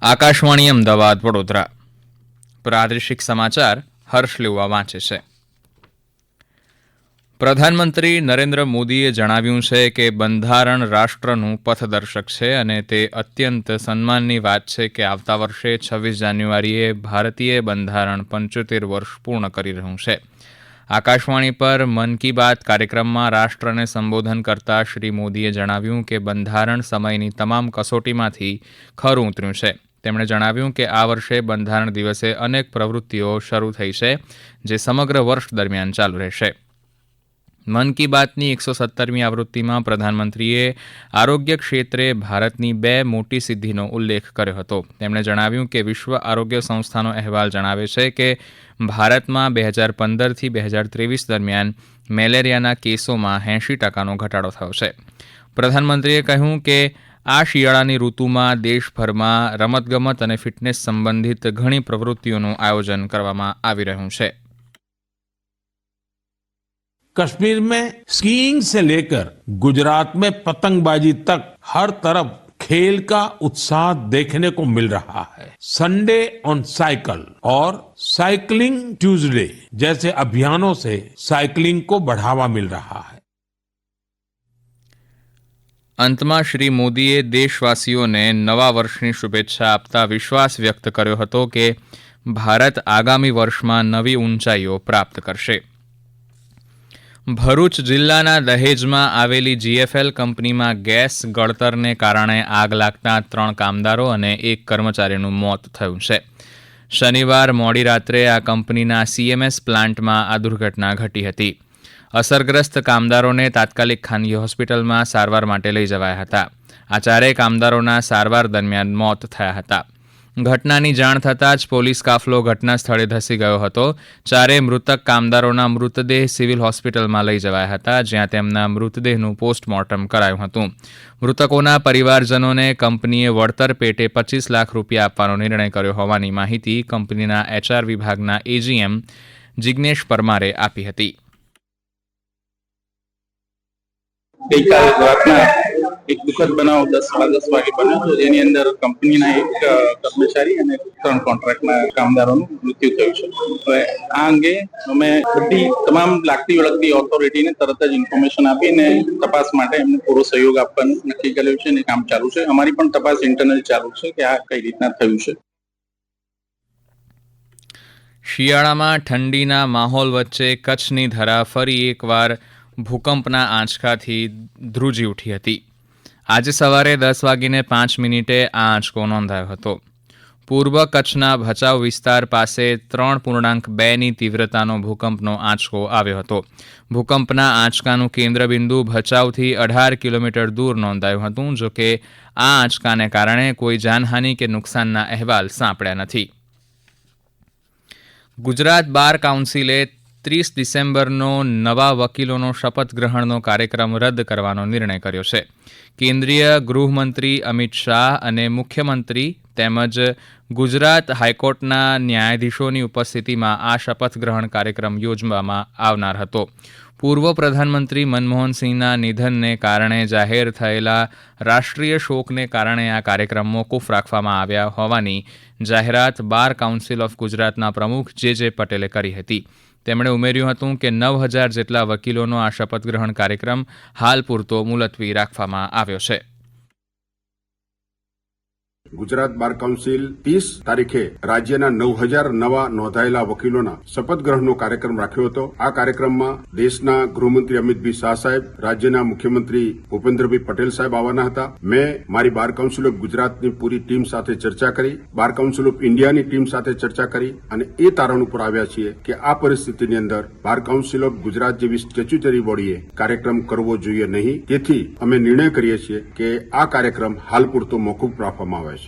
આકાશવાણી અમદાવાદ વડોદરા પ્રાદેશિક સમાચાર હર્ષ લેવા વાંચે છે. પ્રધાનમંત્રી નરેન્દ્ર મોદીએ જણાવ્યું છે કે બંધારણ રાષ્ટ્રનું પથદર્શક છે અને તે અત્યંત સન્માનની વાત છે કે આવતા વર્ષે 26 જાન્યુઆરીએ ભારતીય બંધારણ 75 વર્ષ પૂર્ણ કરી રહ્યું છે. આકાશવાણી પર મન કી બાત કાર્યક્રમમાં રાષ્ટ્રને સંબોધન કરતા શ્રી મોદીએ જણાવ્યું કે બંધારણ સમયની તમામ કસોટીમાંથી ખરું ઉતર્યું છે. તેમણે જણાવ્યું કે આ વર્ષે બંધારણ દિવસે અનેક પ્રવૃત્તિઓ શરૂ થઈ છે જે સમગ્ર વર્ષ દરમિયાન ચાલુ રહેશે. મન કી બાતની 117મી આવૃત્તિમાં પ્રધાનમંત્રીએ આરોગ્ય ક્ષેત્રે ભારતની 2 મોટી સિદ્ધિનો ઉલ્લેખ કર્યો હતો. તેમણે જણાવ્યું કે વિશ્વ આરોગ્ય સંસ્થાનો અહેવાલ જણાવે છે કે ભારતમાં 2015થી 2023 દરમિયાન મેલેરિયાના કેસોમાં 80%નો ઘટાડો થયો છે. પ્રધાનમંત્રીએ કહ્યું કે આ શિયાળાની ઋતુમાં દેશભરમાં રમતગમત અને ફિટનેસ સંબંધિત ઘણી પ્રવૃત્તિઓનું આયોજન કરવામાં આવી રહ્યું છે. कश्मीर में स्कीइंग से लेकर गुजरात में पतंगबाजी तक हर तरफ खेल का उत्साह देखने को मिल रहा है. संडे ऑन साइकिल और साइकिलिंग ट्यूसडे जैसे अभियानों से साइकिलिंग को बढ़ावा मिल रहा है. અંતમાં શ્રી મોદીએ દેશવાસીઓને નવા વર્ષની શુભેચ્છા આપતા વિશ્વાસ વ્યક્ત કર્યો હતો કે ભારત આગામી વર્ષમાં નવી ઊંચાઈઓ પ્રાપ્ત કરશે. ભરૂચ જિલ્લાના દહેજમાં આવેલી GFL કંપનીમાં ગેસ ગળતરને કારણે આગ લાગતા 3 કામદારો અને 1 કર્મચારીનું મોત થયું છે. શનિવાર મોડી રાત્રે આ કંપનીના CMS પ્લાન્ટમાં આ દુર્ઘટના ઘટી હતી. અસરગ્રસ્ત કામદારોને તાત્કાલિક ખાનગી હોસ્પિટલમાં સારવાર માટે લઈ જવાયા હતા. આ 4 કામદારોના સારવાર દરમિયાન મોત થયા હતા. ઘટનાની જાણ થતાં જ પોલીસ કાફલો ઘટના સ્થળે ધસી ગયો હતો. 4 મૃતક કામદારોના મૃતદેહ સિવિલ હોસ્પિટલમાં લઈ જવાયા હતા, જ્યાં તેમના મૃતદેહનું પોસ્ટમોર્ટમ કરાયું હતું. મૃતકોના પરિવારજનોને કંપનીએ વળતર પેટે 25 લાખ રૂપિયા આપવાનો નિર્ણય કર્યો હોવાની માહિતી કંપનીના HR વિભાગના AGM જિગ્નેશ પરમારે આપી હતી. ગઈકાલે રાતના એક દુઃખદ બનાવ 10 વાગે બન્યો હતો, જેની અંદર કંપનીના 1 કર્મચારી અને 3 કોન્ટ્રાક્ટના કામદારોનું મૃત્યુ થયું છે. હવે આ અંગે અમે બધી તમામ લાગતી વળગતી ઓથોરિટીને તરત જ ઇન્ફોર્મેશન આપીને તપાસ માટે એમને પૂરો સહયોગ આપવાનું નક્કી કર્યું છે અને કામ ચાલુ છે. અમારી પણ તપાસ ઇન્ટરનલ ચાલુ છે કે આ કઈ રીતના થયું છે. શિયાળામાં ઠંડીના માહોલ વચ્ચે કચ્છની ધરા ફરી એકવાર ભૂકંપના આંચકાથી ધ્રુજી ઉઠી હતી. આજે સવારે 10:05 આ આંચકો નોંધાયો હતો. પૂર્વ કચ્છના ભચાઉ વિસ્તાર પાસે 3.2ની તીવ્રતાનો ભૂકંપનો આંચકો આવ્યો હતો. ભૂકંપના આંચકાનું કેન્દ્રબિંદુ ભચાઉથી 18 કિલોમીટર દૂર નોંધાયું હતું. જોકે આ આંચકાને કારણે કોઈ જાનહાનિ કે નુકસાનના અહેવાલ સાંપડ્યા નથી. ગુજરાત બાર કાઉન્સિલે 30 ડિસેમ્બરનો નવા વકીલોનો શપથ ગ્રહણનો કાર્યક્રમ રદ કરવાનો નિર્ણય કર્યો છે. કેન્દ્રીય ગૃહમંત્રી અમિત શાહ અને મુખ્યમંત્રી તેમજ ગુજરાત હાઈકોર્ટના ન્યાયાધીશોની ઉપસ્થિતિમાં આ શપથ ગ્રહણ કાર્યક્રમ યોજવામાં આવનાર હતો. પૂર્વ પ્રધાનમંત્રી મનમોહનસિંહના નિધનને કારણે જાહેર થયેલા રાષ્ટ્રીય શોકને કારણે આ કાર્યક્રમ મોકૂફ રાખવામાં આવ્યા હોવાની જાહેરાત બાર કાઉન્સિલ ઓફ ગુજરાતના પ્રમુખ જે પટેલે કરી હતી. તેમણે ઉમેર્યું હતું કે 9000 જેટલા વકીલોનો આ શપથ ગ્રહણ કાર્યક્રમ હાલ પૂરતો મુલતવી રાખવામાં આવ્યો છે. ગુજરાત બાર કાઉન્સિલ 30 તારીખે રાજ્યના 9000 નવા નોંધાયેલા વકીલોના શપથ ગ્રહણનો કાર્યક્રમ રાખ્યો હતો. આ કાર્યક્રમમાં દેશના ગૃહમંત્રી અમિતભાઈ શાહ સાહેબ, રાજ્યના મુખ્યમંત્રી ભૂપેન્દ્રભાઈ પટેલ સાહેબ આવવાના હતા. મેં મારી બાર કાઉન્સિલ ઓફ ગુજરાતની પૂરી ટીમ સાથે ચર્ચા કરી, બાર કાઉન્સિલ ઓફ ઇન્ડિયાની ટીમ સાથે ચર્ચા કરી અને એ તારણ ઉપર આવ્યા છીએ કે આ પરિસ્થિતિની અંદર બાર કાઉન્સિલ ઓફ ગુજરાત જેવી સ્ટેચ્યુટરી બોડીએ કાર્યક્રમ કરવો જોઈએ નહીં. તેથી અમે નિર્ણય કરીએ છીએ કે આ કાર્યક્રમ હાલ પૂરતો મોકૂફ રાખવામાં આવે છે.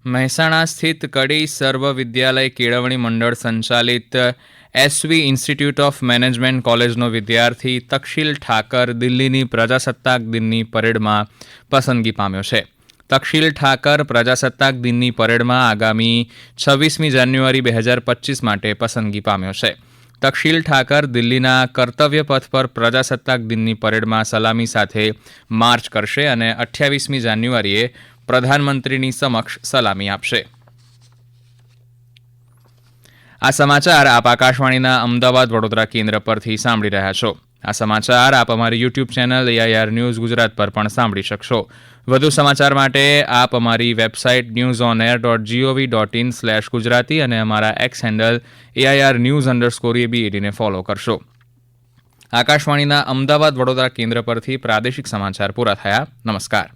મહેસાણા સ્થિત કડી સર્વ વિદ્યાલય કેળવણી મંડળ સંચાલિત SV ઇન્સ્ટિટ્યૂટ ઓફ મેનેજમેન્ટ કોલેજનો વિદ્યાર્થી તક્ષિલ ઠાકર દિલ્હીની પ્રજાસત્તાક દિનની પરેડમાં પસંદગી પામ્યો છે. તક્ષિલ ઠાકર પ્રજાસત્તાક દિનની પરેડમાં આગામી 26મી જાન્યુઆરી 2025 માટે પસંદગી પામ્યો છે. તક્ષિલ ઠાકર દિલ્હીના કર્તવ્ય પથ પર પ્રજાસત્તાક દિનની પરેડમાં સલામી સાથે માર્ચ કરશે અને 28મી જાન્યુઆરીએ પ્રધાનમંત્રીની સમક્ષ સલામી આપશે. આ સમાચાર આપ આકાશવાણીના અમદાવાદ વડોદરા કેન્દ્ર પરથી સાંભળી રહ્યા છો. આ સમાચાર આપ અમારી YouTube channel AIR news Gujarat પર પણ સાંભળી શકશો. વધુ સમાચાર માટે આપ અમારી વેબસાઇટ newsonair.gov.in/gujarati અને અમારા એક્સ હેન્ડલ AIR_news_ABED ને ફોલો કરશો. આકાશવાણીના અમદાવાદ વડોદરા કેન્દ્ર પરથી પ્રાદેશિક સમાચાર પૂરા થયા. નમસ્કાર.